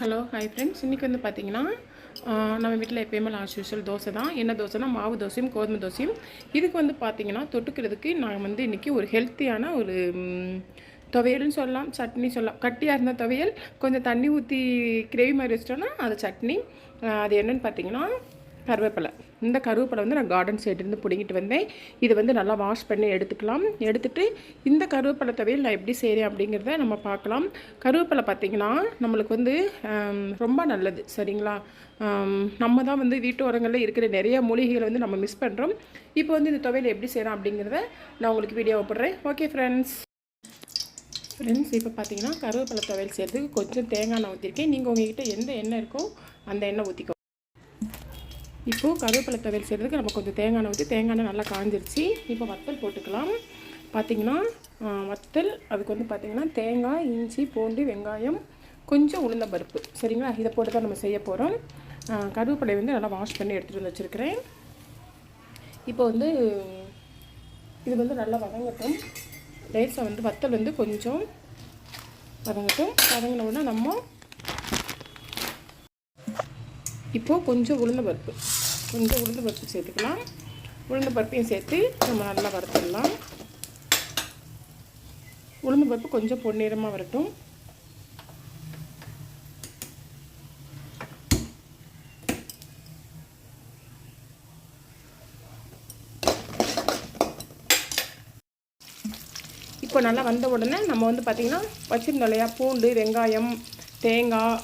Hello hi friends. இன்றைக்கி வந்து பார்த்திங்கன்னா நம்ம வீட்டில் எப்பயுமே ஆஸ் யூஷுவல் தோசை தான். என்ன தோசைனா மாவு தோசையும் கோதுமை தோசையும். இதுக்கு வந்து பார்த்திங்கன்னா தொட்டுக்கிறதுக்கு நான் வந்து இன்றைக்கி ஒரு ஹெல்த்தியான ஒரு துவையல்னு சொல்லலாம், சட்னி சொல்லலாம். கட்டியாக இருந்த துவையல் கொஞ்சம் தண்ணி ஊற்றி கிரேவி மாதிரி வச்சிட்டோன்னா அது சட்னி. அது என்னென்னு பார்த்தீங்கன்னா கருவேப்பிலை. இந்த கருவேப்பிலை வந்து நான் கார்டன் சைட்லேருந்து பிடிங்கிட்டு வந்தேன். இதை வந்து நல்லா வாஷ் பண்ணி எடுத்துக்கலாம். எடுத்துகிட்டு இந்த கருவேப்பிலை துவையல் நான் எப்படி செய்கிறேன் அப்படிங்கிறத நம்ம பார்க்கலாம். கருவேப்பிலை பார்த்திங்கன்னா நம்மளுக்கு வந்து ரொம்ப நல்லது, சரிங்களா? நம்ம தான் வந்து வீட்டு ஓரங்களில் இருக்கிற நிறைய மூலிகைகளை வந்து நம்ம மிஸ் பண்ணுறோம். இப்போ வந்து இந்த துவையல் எப்படி செய்கிறோம் அப்படிங்கிறத நான் உங்களுக்கு வீடியோவை போடுறேன். ஓகே ஃப்ரெண்ட்ஸ், இப்போ பார்த்தீங்கன்னா கருவேப்பிலை துவையல் செய்கிறதுக்கு கொஞ்சம் தேங்காய் எண்ணெய் ஊற்றிருக்கேன். நீங்கள் உங்கள்கிட்ட எந்த எண்ணெய் இருக்கோ அந்த எண்ணெய் ஊற்றிக்கோ. இப்போது கருவேப்பிலை துவையல் செய்கிறதுக்கு நம்ம கொஞ்சம் தேங்காய் எண்ணெய் ஊற்றி, தேங்காய் எண்ணெய் நல்லா காஞ்சிருச்சு. இப்போ வத்தல் போட்டுக்கலாம். பார்த்திங்கன்னா வத்தல் அதுக்கு வந்து பார்த்திங்கன்னா தேங்காய், இஞ்சி, பூண்டு, வெங்காயம், கொஞ்சம் உளுந்த பருப்பு, சரிங்களா? இதை போட்டு தான் நம்ம செய்ய போகிறோம். கருவேப்பிலை வந்து நல்லா வாஷ் பண்ணி எடுத்துகிட்டு வந்து வச்சுருக்கிறேன். இப்போ வந்து இது வந்து நல்லா வதங்கட்டும். லேசாக வந்து வத்தல் வந்து கொஞ்சம் வதங்கட்டும். வதங்கின உடனே நம்ம இப்போது கொஞ்சம் உளுந்த பருப்பு சேர்த்துக்கலாம். உளுந்த பருப்பையும் சேர்த்து நம்ம நல்லா வறுத்துடலாம். உளுந்த பருப்பு கொஞ்சம் பொன்னிறமாக வரட்டும். இப்போ நல்லா வந்த உடனே நம்ம வந்து பார்த்திங்கன்னா வச்சுருந்தோம் இல்லையா, பூண்டு, வெங்காயம், தேங்காய்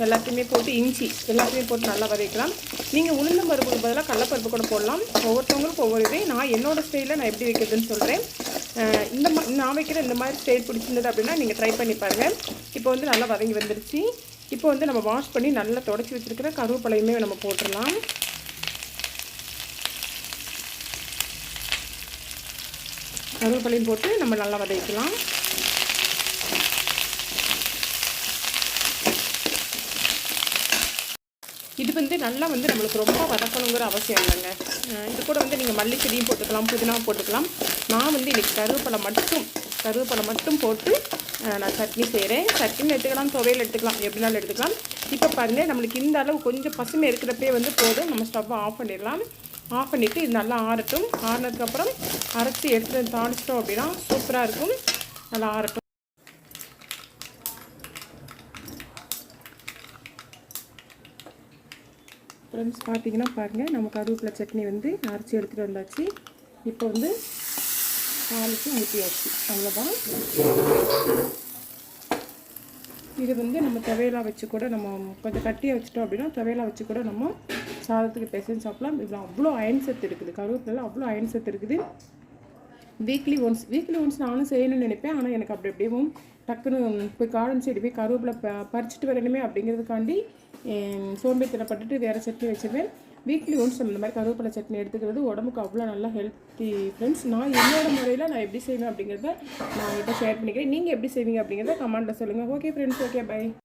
எல்லாத்தையுமே போட்டு, இஞ்சி எல்லாத்தையுமே போட்டு நல்லா வதக்கலாம். நீங்கள் உளுந்தம் பருப்புக்கு பதிலாக கடலைப்பருப்பு கூட போடலாம். ஒவ்வொருத்தவங்களுக்கும் ஒவ்வொரு இது. நான் என்னோடய ஸ்டைலில் நான் எப்படி வைக்கிறதுன்னு சொல்கிறேன். நான் வைக்கிற இந்த மாதிரி ஸ்டைல் பிடிச்சிருந்தது அப்படின்னா நீங்கள் ட்ரை பண்ணி பாருங்கள். இப்போ வந்து நல்லா வதங்கி வந்துருச்சு. இப்போ வந்து நம்ம வாஷ் பண்ணி நல்லா தொடச்சி வச்சுருக்கிற கருவேப்பிலையுமே நம்ம போட்டுடலாம். கருவேப்பிலையும் போட்டு நம்ம நல்லா வதக்கலாம். இது வந்து நல்லா வந்து நம்மளுக்கு ரொம்ப வதக்கணுங்கிற அவசியம் இல்லைங்க. இது கூட வந்து நீங்கள் மல்லி செடியும் போட்டுக்கலாம், புதினாவும் போட்டுக்கலாம். நான் வந்து இன்றைக்கி கருவேப்பிலை மட்டும் போட்டு நான் சட்னி செய்கிறேன். சட்னி எடுத்துக்கலாம், துவையல் எடுத்துக்கலாம், எப்படினாலும் எடுத்துக்கலாம். இப்போ பாருங்கள், நம்மளுக்கு இந்த அளவு கொஞ்சம் பசுமை இருக்கிறப்பே வந்து போதும். நம்ம ஸ்டவ்வை ஆஃப் பண்ணிடலாம். ஆஃப் பண்ணிவிட்டு இது நல்லா ஆறட்டும். ஆறினதுக்கப்புறம் அரைச்சி எடுத்து தாளிச்சிட்டோம் அப்படின்னா சூப்பராக இருக்கும். நல்லா ஆறட்டும். ஃப்ரெண்ட்ஸ், பார்த்தீங்கன்னா பாருங்கள், நம்ம கருவேப்பிலை சட்னி வந்து அரைச்சி எடுத்துகிட்டு வந்தாச்சு. இப்போ வந்து தாளித்து ஊற்றியாச்சு. அவ்வளோதான். இது வந்து நம்ம துவையலாக வச்சு கூட, நம்ம கொஞ்சம் கட்டியாக வச்சுட்டோம் அப்படின்னா துவையலாக வச்சு கூட நம்ம சாதத்துக்கு பிசைஞ்சு சாப்பிடலாம். இதில் அவ்வளோ அயன் சத்து இருக்குது. கருவேப்பிலையில் அவ்வளோ அயன் சத்து இருக்குது. வீக்லி ஒன்ஸ் நானும் செய்யணும்னு நினைப்பேன். ஆனால் எனக்கு அப்படி எப்படியும் டக்குன்னு போய் கார்டன் சைடு போய் கருவேப்பிலை பறிச்சுட்டு வரணுமே அப்படிங்கிறதுக்காண்டி சோம்பேறித்தனப்பட்டுட்டு வேறு சட்னி வச்சுருவேன். வீக்லி ஒன்ஸ் நம்ம இந்த மாதிரி கருவேப்பிலை சட்னி எடுத்துக்கிறது உடம்புக்கு அவ்வளோ நல்லா ஹெல்த்தி ஃப்ரெண்ட்ஸ். நான் என்னோட முறையில் நான் எப்படி செய்வேன் அப்படிங்கிறத நான் உங்கள்கிட்ட ஷேர் பண்ணிக்கிறேன். நீங்கள் எப்படி செய்வீங்க அப்படிங்கிறத கமெண்ட்டில் சொல்லுங்கள். Okay friends, okay, by.